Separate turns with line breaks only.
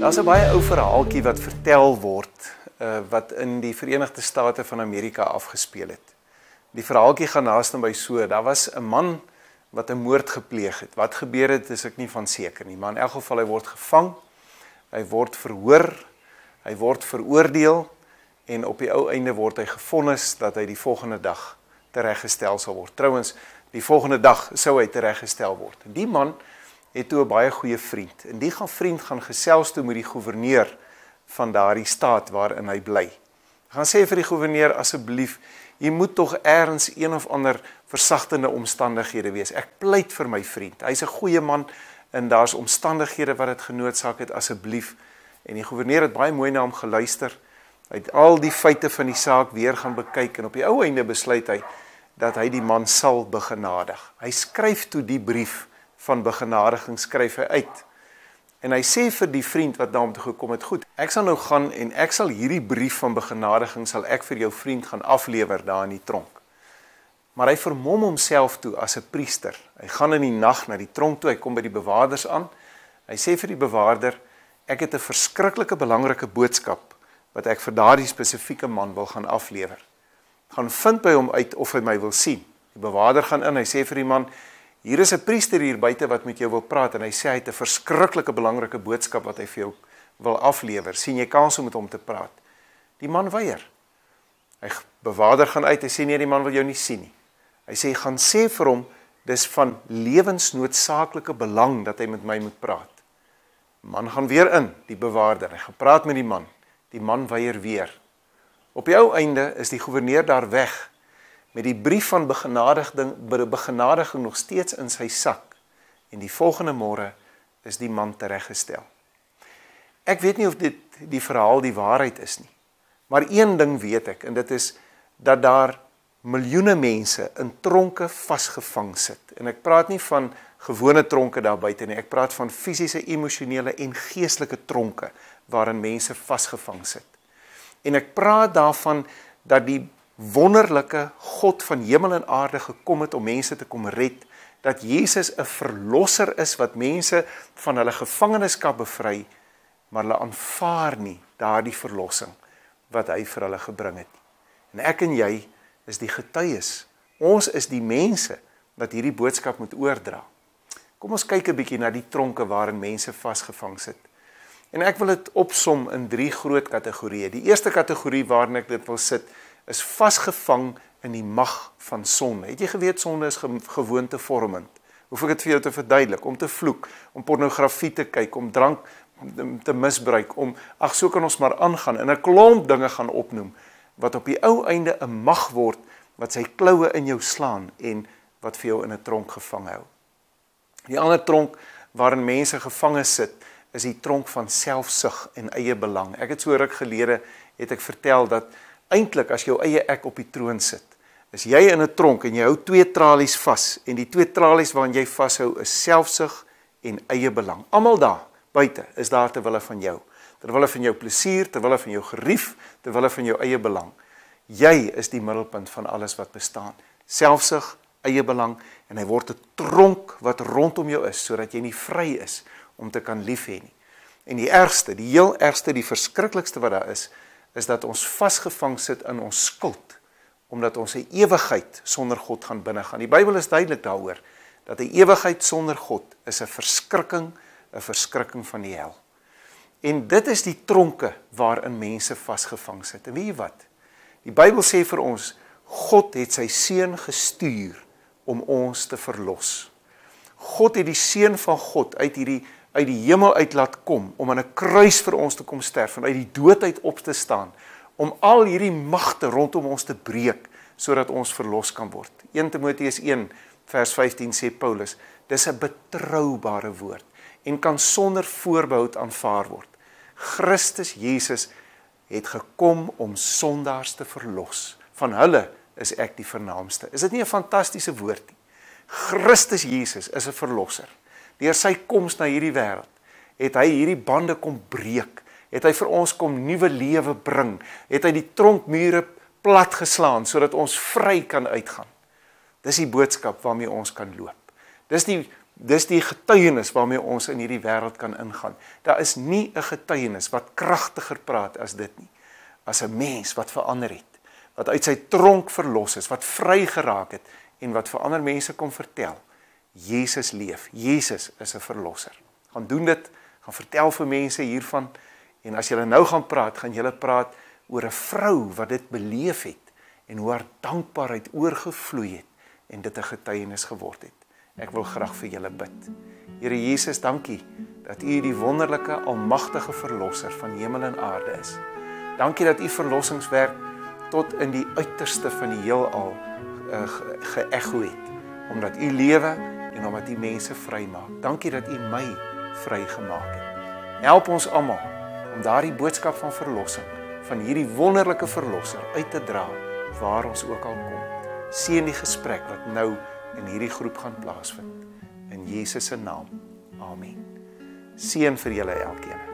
Daar's 'n baie ou verhaaltjie wat vertel word wat in die Verenigde State van Amerika afgespeel het. Die verhaaltjie gaan naaste by so, daar was 'n man wat 'n moord gepleeg het. Wat gebeur het, is ek nie van seker nie, maar in elk geval hy word gevang, hy word verhoor, hy word veroordeel en op die ou einde word hy gevonnis dat hy die volgende dag tereggestel sal word. Trouwens, die volgende dag sou hy tereggestel word. Die man het toe 'n baie goeie vriend. En die vriend gaan gesels toe met die gouverneur van daardie staat waarin hy bly. Hy gaan sê vir die gouverneur, asseblief, jy moet tog ergens een of ander versagtende omstandighede wees. Ek pleit vir my vriend. Hy's 'n goeie man en daar's omstandighede wat dit genoodsaak het, asseblief. En die gouverneur het baie mooi na hom geluister. Hy het al die feite van die saak weer gaan bekyk en op die ou einde besluit hy dat hy die man sal begenadig. Hy skryf toe die brief van begenadiging, skryf hy uit. En hy sê vir die vriend wat na hom toe gekom het, goed, ek sal nou gaan en ek sal hierdie brief van begenadiging sal ek vir jou vriend gaan aflewer daar in die tronk. Maar hy vermom homself toe as 'n priester. Hy gaan in die nag na die tronk toe, hy kom by die bewaarders aan. Hy sê vir die bewaarder, ek het 'n verskriklike belangrike boodskap wat ek vir daardie spesifieke man wil gaan aflewer. Gaan vind by hom uit of hy my wil sien. Die bewaarder gaan in, hy sê vir die man, hier is 'n priester hier buite wat met jou wil praat en hy sê hy het 'n verskriklike belangrike boodskap wat hy vir jou wil aflewer. Sien jy kans om met hom te praat? Die man weier. Hy bewaarder gaan uit, hy sê nee, die man wil jou nie sien nie. Hy sê gaan sê vir hom dis van lewensnoodsaaklike belang dat hy met my moet praat. Die man gaan weer in, die bewaarder. Hy gaan praat met die man. Die man weier weer. Op die ou einde is die gouverneur daar weg met die brief van begenadiging nog steeds in sy sak. En die volgende môre is die man tereggestel. Ek weet nie of die verhaal die waarheid is nie. Maar een ding weet ek, en dit is dat daar miljoene mense in tronke vasgevang sit. En ek praat nie van gewone tronke daar buite nie, ek praat van fisiese, emosionele en geestelike tronke waarin mense vasgevang sit. En ek praat daarvan dat die wonderlike God van hemel en aarde gekom het om mense te kom red, dat Jesus 'n verlosser is wat mense van hulle gevangenskap bevry, maar hulle aanvaar nie daardie verlossing wat hy vir hulle gebring het. En ek en jy is die getuies. Ons is die mense wat hierdie boodskap moet oordra. Kom ons kyk 'n bietjie na die tronke waarin mense vasgevang sit. En ek wil dit opsom in 3 groot kategorieë. Die eerste kategorie waarin ek dit wil sit, is vasgevang in die mag van sonde. Het jy geweet sonde is gewoontevormend? Hoef ek dit vir jou te verduidelik? Om te vloek, om pornografie te kyk, om drank te misbruik, so kan ons maar aangaan en 'n klomp dinge gaan opnoem, wat op die ou einde 'n mag word, wat sy kloue in jou slaan en wat vir jou in 'n tronk gevang hou. Die ander tronk waarin mense gevange sit, is die tronk van selfsug en eie belang. Ek het so ruk gelede, het ek vertel dat eintlik as jou eie ek op die troon sit, is jy in 'n tronk en jy hou 2 tralies vas en die 2 tralies waarin jy vashou is selfsug en eie belang. Almal daar buite is daar ter wille van jou. Ter wille van jou plesier, ter wille van jou gerief, ter wille van jou eie belang. Jy is die middelpunt van alles wat bestaan. Selfsug, eie belang en hy word 'n tronk wat rondom jou is sodat jy nie vry is om te kan lief hê nie. En die ergste, die heel ergste, die verskriklikste wat daar is dat ons vasgevang sit in ons skuld, omdat ons 'n ewigheid sonder God gaan binnegaan. Die Bybel is duidelik daaroor, dat 'n ewigheid sonder God is 'n verskrikking van die hel. En dit is die tronke waarin mense vasgevang sit. En weet jy wat? Die Bybel sê vir ons, God het sy seun gestuur om ons te verlos. God het die seun van God uit die hemel uit laat kom, om aan 'n kruis vir ons te kom sterf, en uit die dood uit op te staan, om al hierdie magte rondom ons te breek, sodat ons verlos kan word. 1 Timoteus 1 vers 15 sê Paulus, dis 'n betroubare woord, en kan sonder voorbehoud aanvaar word. Christus Jesus het gekom om sondaars te verlos. Van hulle is ek die vernaamste. Is dit nie 'n fantastiese woord nie? Christus Jesus is 'n verlosser. Deur sy koms na hierdie wêreld, het hy hierdie bande kom breek, het hy vir ons kom nuwe lewe bring, het hy die tronkmure plat geslaan, sodat ons vry kan uitgaan. Dis die boodskap waarmee ons kan loop. Dis die Dis die getuienis waarmee ons in hierdie wêreld kan ingaan. Daar is nie 'n getuienis wat kragtiger praat as dit nie. As 'n mens wat verander het, wat uit sy tronk verlos is, wat vry geraak het en wat vir ander mense kom vertel. Jesus leef. Jesus is 'n verlosser. Gaan doen dit, gaan vertel vir mense hiervan en as julle nou gaan praat, gaan julle praat oor 'n vrou wat dit beleef het en hoe haar dankbaarheid oorgevloei het en dit 'n getuienis geword het. Ek wil graag vir julle bid. Here Jesus, dankie dat U die wonderlike, almagtige verlosser van hemel en aarde is. Dankie dat U verlossingswerk tot in die uiterste van die heelal geëcho het, omdat U lewe en omdat U mense vrymaak. Dankie dat U my vrygemaak het. Help ons almal om daardie boodskap van verlossing, van hierdie wonderlike verlosser uit te dra, waar ons ook al kom. Seën die gesprek wat nou in hierdie groep gaan plaasvind. In Jesus se naam. Amen. Seën vir julle elkeen.